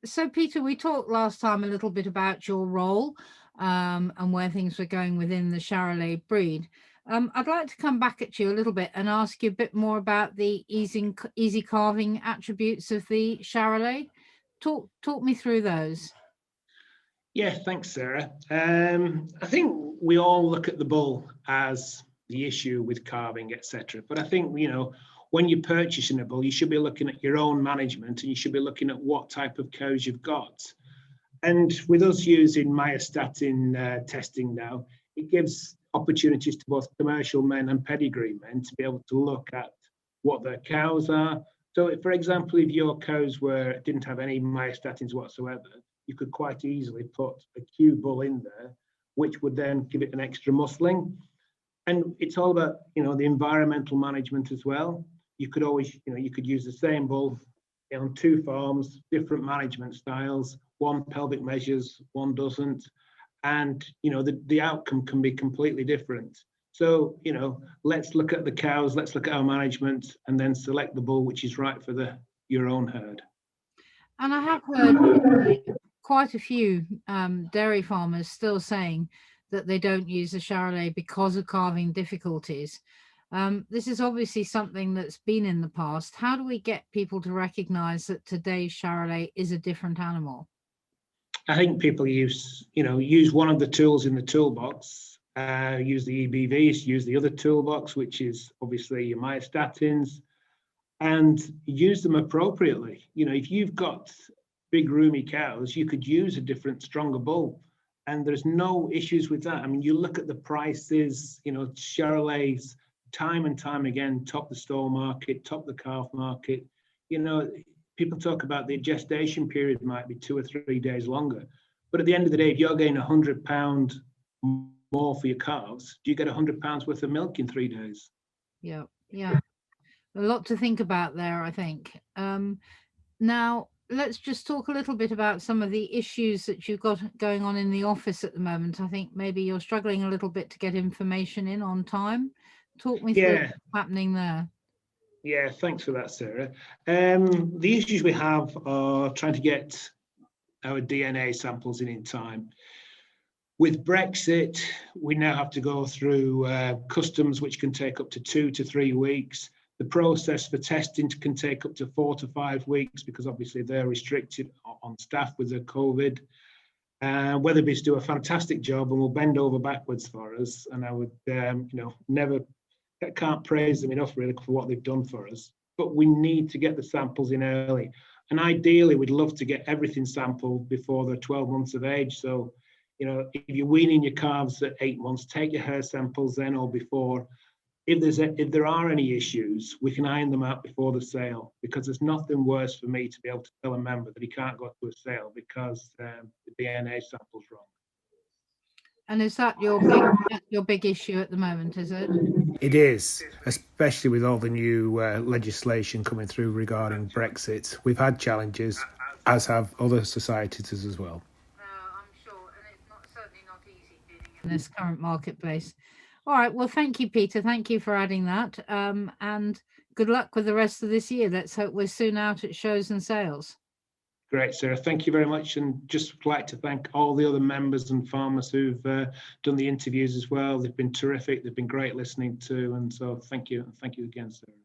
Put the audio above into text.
So, Peter, we talked last time a little bit about your role and where things were going within the Charolais breed. I'd like to come back at you a little bit and ask you a bit more about the easy carving attributes of the Charolais. Talk me through those. Yeah, thanks, Sarah. I think we all look at the bull as the issue with carving, etc. But I think, when you're purchasing a bull, you should be looking at your own management, and you should be looking at what type of cows you've got. And with us using myostatin testing now, it gives opportunities to both commercial men and pedigree men to be able to look at what their cows are. So, for example, if your cows didn't have any myostatins whatsoever, you could quite easily put a Q bull in there, which would then give it an extra muscling. And it's all about, the environmental management as well. You could always, you could use the same bull on two farms, different management styles. One pelvic measures, one doesn't. And, the outcome can be completely different. So, let's look at the cows, let's look at our management, and then select the bull which is right for your own herd. And I have heard quite a few dairy farmers still saying that they don't use the Charolais because of calving difficulties. This is obviously something that's been in the past. How do we get people to recognize that today's Charolais is a different animal? I think people use one of the tools in the toolbox, use the EBVs, use the other toolbox, which is obviously your myostatins, and use them appropriately. If you've got big roomy cows, you could use a different, stronger bull. And there's no issues with that. I mean, you look at the prices, Charolais, time and time again, top the stall market, top the calf market. People talk about the gestation period might be 2 or 3 days longer. But at the end of the day, if you're getting £100 more for your calves, do you get £100 worth of milk in 3 days? Yeah. A lot to think about there, I think. Now, let's just talk a little bit about some of the issues that you've got going on in the office at the moment. I think maybe you're struggling a little bit to get information in on time. Talk me through what's happening there. Yeah, thanks for that, Sarah. The issues we have are trying to get our DNA samples in time. With Brexit, we now have to go through customs, which can take up to 2 to 3 weeks. The process for testing can take up to 4 to 5 weeks because obviously they're restricted on staff with the COVID. Weatherby's do a fantastic job and will bend over backwards for us. And I would, can't praise them enough really for what they've done for us. But we need to get the samples in early. And ideally, we'd love to get everything sampled before they're 12 months of age. So, if you're weaning your calves at 8 months, take your hair samples then or before. If there are any issues, we can iron them out before the sale, because there's nothing worse for me to be able to tell a member that he can't go to a sale because the DNA sample's wrong. And is that your big issue at the moment, is it? It is, especially with all the new legislation coming through regarding Brexit. We've had challenges, as have other societies as well. I'm sure, and it's certainly not easy dealing in this current marketplace. All right, well, thank you, Peter. Thank you for adding that. And good luck with the rest of this year. Let's hope we're soon out at shows and sales. Great, Sarah. Thank you very much. And just like to thank all the other members and farmers who've done the interviews as well. They've been terrific. They've been great listening to. And so thank you. And thank you again, Sarah.